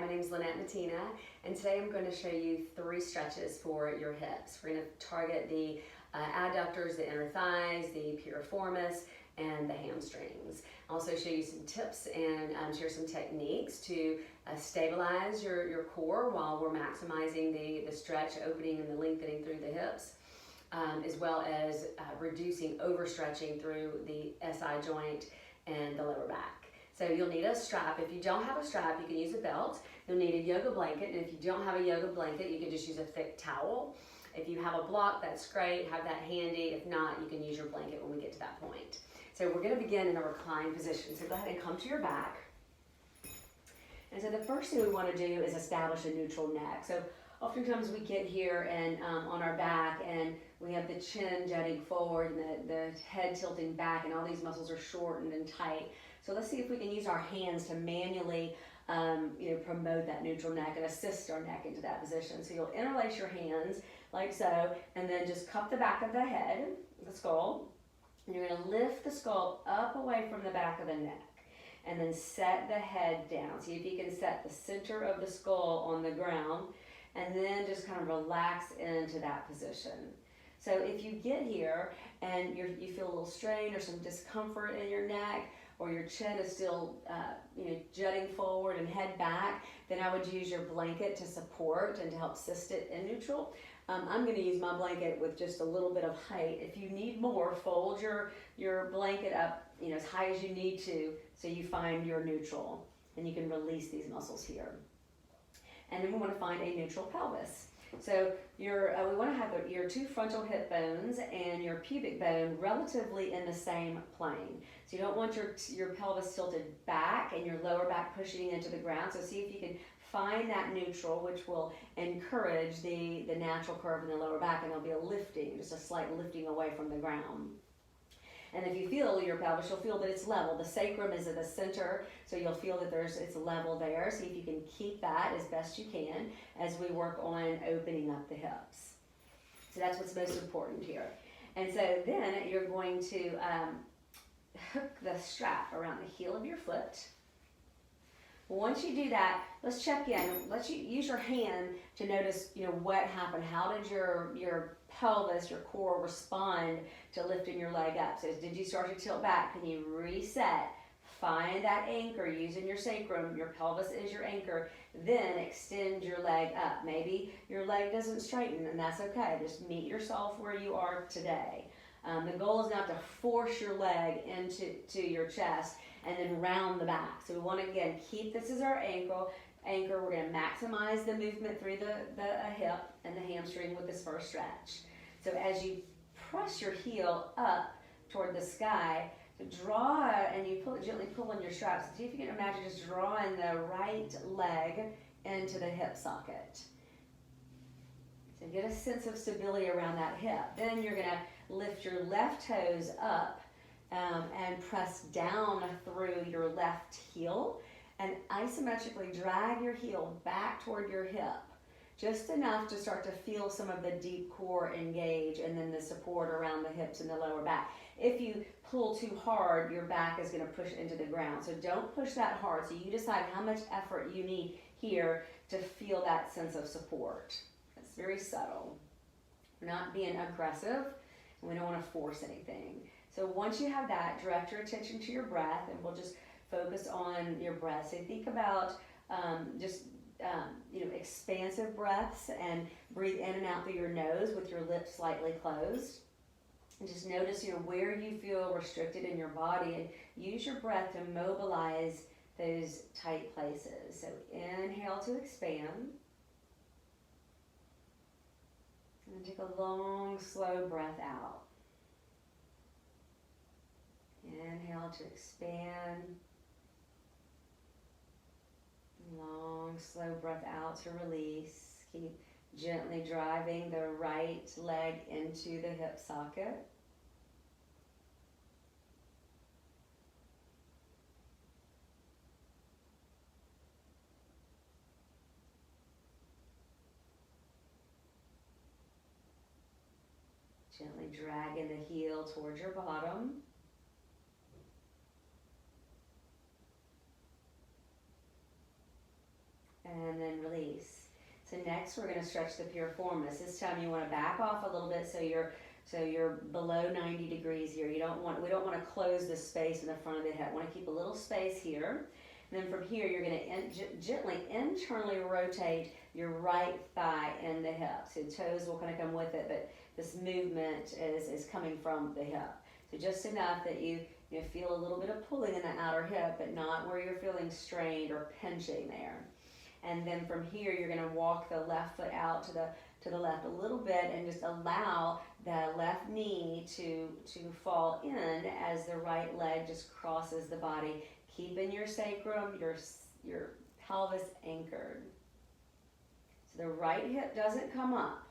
my name is Lynette Mattina, and today I'm going to show you 3 stretches for your hips. We're going to target the adductors, the inner thighs, the piriformis, and the hamstrings. I'll also show you some tips and share some techniques to stabilize your core while we're maximizing the stretch, opening and the lengthening through the hips, as well as reducing overstretching through the SI joint and the lower back. So you'll need a strap. If you don't have a strap, you can use a belt. You'll need a yoga blanket, and if you don't have a yoga blanket, you can just use a thick towel. If you have a block, that's great, have that handy. If not, you can use your blanket when we get to that point. So we're gonna begin in a reclined position. So go ahead and come to your back. And so the first thing we wanna do is establish a neutral neck. So oftentimes we get here and on our back, and we have the chin jutting forward and the head tilting back, and all these muscles are shortened and tight. So let's see if we can use our hands to manually promote that neutral neck and assist our neck into that position. So you'll interlace your hands like so, and then just cup the back of the head, the skull, and you're gonna lift the skull up away from the back of the neck, and then set the head down. See if you can set the center of the skull on the ground, and then just kind of relax into that position. So if you get here and you feel a little strain or some discomfort in your neck, or your chin is still jutting forward and head back, then I would use your blanket to support and to help assist it in neutral. I'm going to use my blanket with just a little bit of height. If you need more, fold your blanket up as high as you need to, so you find your neutral, and you can release these muscles here. And then we want to find a neutral pelvis. So we want to have your 2 frontal hip bones and your pubic bone relatively in the same plane. So you don't want your pelvis tilted back and your lower back pushing into the ground. So see if you can find that neutral, which will encourage the natural curve in the lower back, and there'll be a lifting, just a slight lifting away from the ground. And if you feel your pelvis, you'll feel that it's level. The sacrum is at the center, so you'll feel that it's level there. See if you can keep that as best you can as we work on opening up the hips. So that's what's most important here. And so then you're going to hook the strap around the heel of your foot. Once you do that, let's check in. Let's use your hand to notice, what happened. How did your pelvis, your core respond to lifting your leg up? So did you start to tilt back? Can you reset? Find that anchor using your sacrum. Your pelvis is your anchor. Then extend your leg up. Maybe your leg doesn't straighten, and that's okay. Just meet yourself where you are today. The goal is not to force your leg into your chest and then round the back. So we want to, again, keep this as our anchor. We're going to maximize the movement through the hip and the hamstring with this first stretch. So as you press your heel up toward the sky, so draw, and you gently pull on your straps. See if you can imagine just drawing the right leg into the hip socket. So get a sense of stability around that hip. Then you're going to lift your left toes up and press down through your left heel, and isometrically drag your heel back toward your hip, just enough to start to feel some of the deep core engage, and then the support around the hips and the lower back. If you pull too hard, your back is going to push into the ground. So don't push that hard. So you decide how much effort you need here to feel that sense of support. It's very subtle. We're not being aggressive, and we don't want to force anything. So once you have that, direct your attention to your breath, and we'll just focus on your breath. So think about expansive breaths, and breathe in and out through your nose with your lips slightly closed. And just notice where you feel restricted in your body, and use your breath to mobilize those tight places. So inhale to expand. And then take a long, slow breath out. Inhale to expand. Long, slow breath out to release. Keep gently driving the right leg into the hip socket. Gently dragging the heel towards your bottom. and then release. So next we're going to stretch the piriformis. This time you want to back off a little bit so you're below 90 degrees here. We don't want to close this space in the front of the hip. We want to keep a little space here. And then from here you're going to gently internally rotate your right thigh in the hip. So the toes will kind of come with it, but this movement is coming from the hip. So just enough that you feel a little bit of pulling in the outer hip, but not where you're feeling strained or pinching there. And then from here, you're going to walk the left foot out to the left a little bit and just allow the left knee to fall in as the right leg just crosses the body, keeping your sacrum, your pelvis anchored. So the right hip doesn't come up.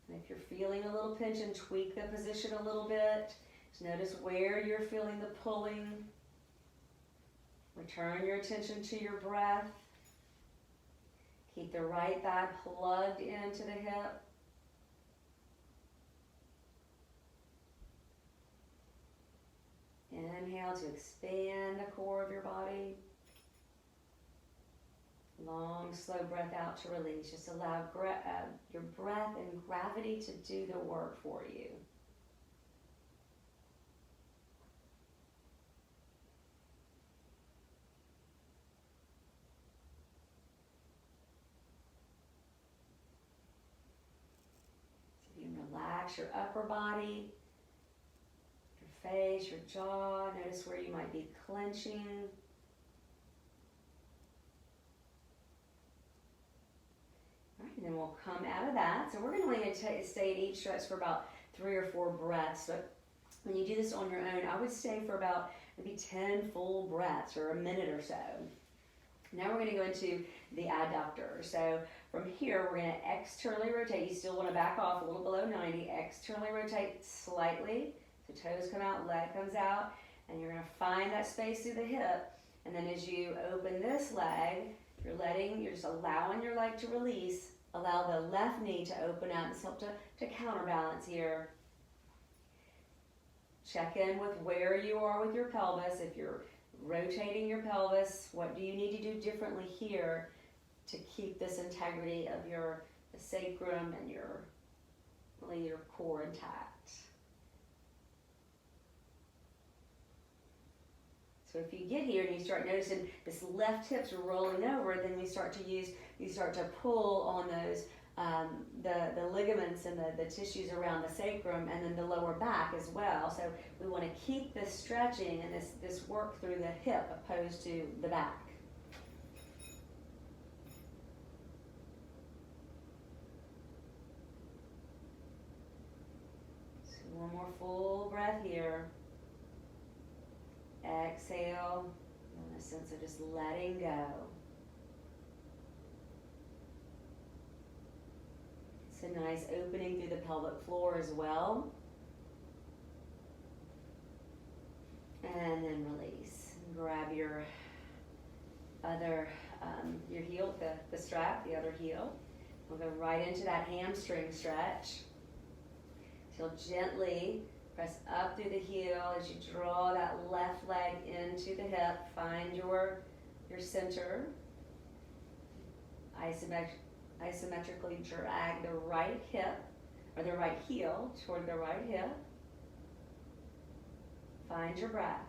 And if you're feeling a little pinch, and tweak the position a little bit. Just notice where you're feeling the pulling. Return your attention to your breath. Keep the right thigh plugged into the hip. Inhale to expand the core of your body. Long, slow breath out to release. Just allow your breath and gravity to do the work for you. So you can relax your upper body, your face, your jaw. Notice where you might be clenching. And then we'll come out of that. So we're going to stay in each stretch for about 3 or 4 breaths. But when you do this on your own, I would stay for about maybe 10 full breaths or a minute or so. Now we're going to go into the adductor. So from here, we're going to externally rotate. You still want to back off a little below 90. Externally rotate slightly. So toes come out, leg comes out. And you're going to find that space through the hip. And then as you open this leg, you're just allowing your leg to release. Allow the left knee to open up. It's help to counterbalance here. Check in with where you are with your pelvis. If you're rotating your pelvis, what do you need to do differently here to keep this integrity of your sacrum and your core intact? So if you get here and you start noticing this left hip's rolling over, then you start to pull on those the ligaments and the tissues around the sacrum and then the lower back as well. So we want to keep this stretching and this work through the hip opposed to the back. So one more full breath here. Exhale, and a sense of just letting go. It's a nice opening through the pelvic floor as well. And then release. Grab your other, your heel, the strap, the other heel. We'll go right into that hamstring stretch. So you'll gently press up through the heel as you draw that left leg into the hip. Find your center. Isometrically drag the right hip or the right heel toward the right hip. Find your breath.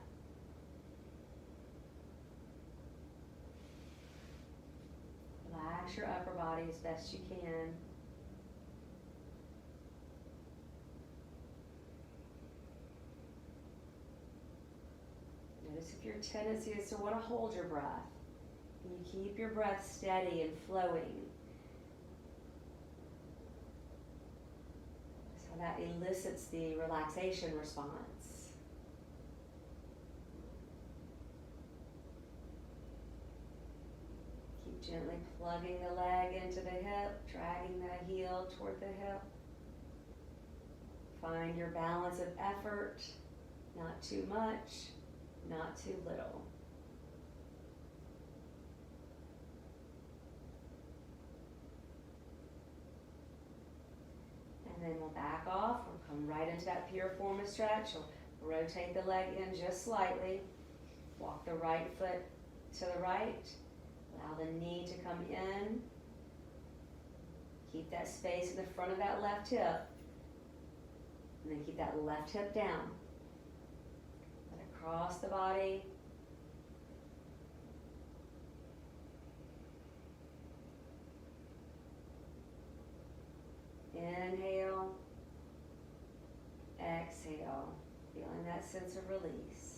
Relax your upper body as best you can. Notice if your tendency is to want to hold your breath. And you keep your breath steady and flowing. So that elicits the relaxation response. Keep gently plugging the leg into the hip, dragging the heel toward the hip. Find your balance of effort, not too much, not too little. And then we'll back off. We'll come right into that piriformis stretch. We'll rotate the leg in just slightly. Walk the right foot to the right. Allow the knee to come in. Keep that space in the front of that left hip. And then keep that left hip down. Let it cross the body. Inhale. Exhale. Feeling that sense of release.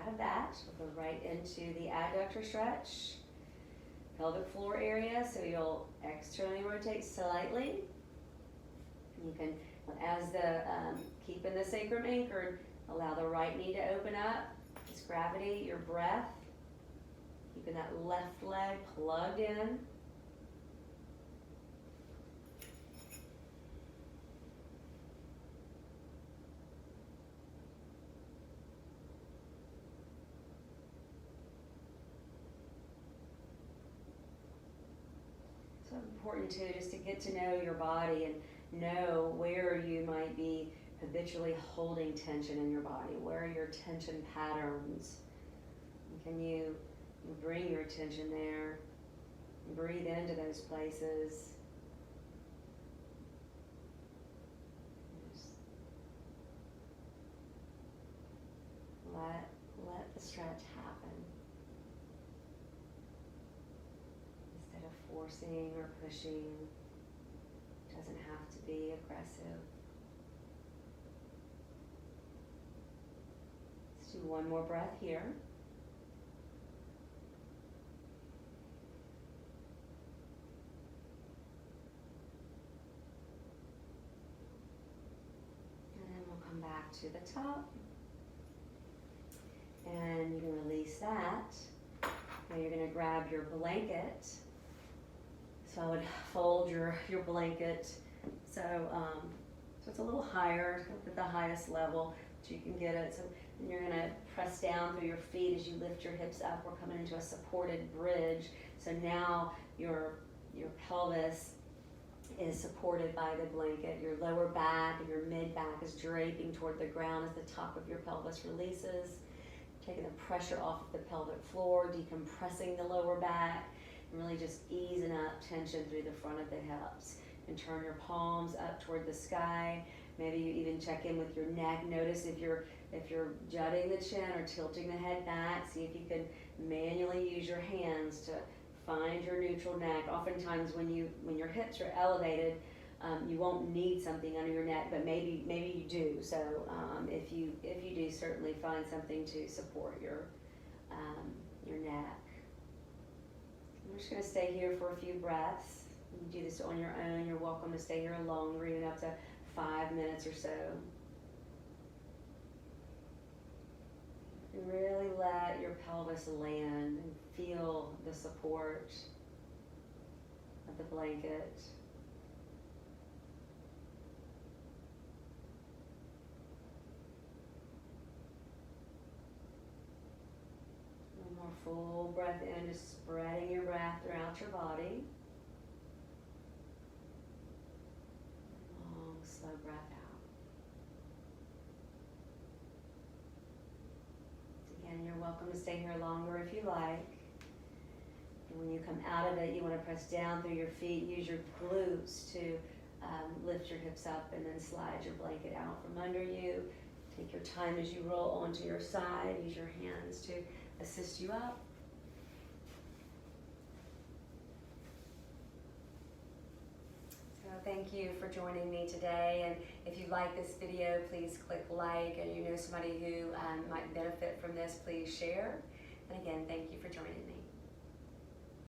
Of that, we'll go right into the adductor stretch, pelvic floor area. So you'll externally rotate slightly. You can, as the keeping the sacrum anchored, allow the right knee to open up. Just gravity, your breath, keeping that left leg plugged in. So important too, just to get to know your body and know where you might be habitually holding tension in your body. Where are your tension patterns? And can you bring your attention there? And breathe into those places. Just let the stretch happen. Instead of forcing or pushing, it doesn't have to be aggressive. Let's do one more breath here. And then we'll come back to the top. And you can release that. Now you're going to grab your blanket. So I would fold your blanket so it's a little higher, at the highest level that you can get it. So then you're going to press down through your feet as you lift your hips up. We're coming into a supported bridge. So now your pelvis is supported by the blanket. Your lower back and your mid back is draping toward the ground as the top of your pelvis releases. Taking the pressure off of the pelvic floor, decompressing the lower back, and really just easing up tension through the front of the hips. And turn your palms up toward the sky. Maybe you even check in with your neck. Notice if you're jutting the chin or tilting the head back. See if you can manually use your hands to find your neutral neck. Oftentimes when your hips are elevated, you won't need something under your neck, but maybe you do. So if you do, certainly find something to support your neck. I'm just going to stay here for a few breaths. You can do this on your own. You're welcome to stay here longer, even up to 5 minutes or so. And really let your pelvis land and feel the support of the blanket. One more full breath in, just spreading your breath throughout your body. Long, slow breath out. Again, you're welcome to stay here longer if you like. And when you come out of it, you want to press down through your feet. Use your glutes to lift your hips up and then slide your blanket out from under you. Take your time as you roll onto your side. Use your hands to assist you up. So thank you for joining me today. And if you like this video, please click like. And you know somebody who might benefit from this, please share. And again, thank you for joining me.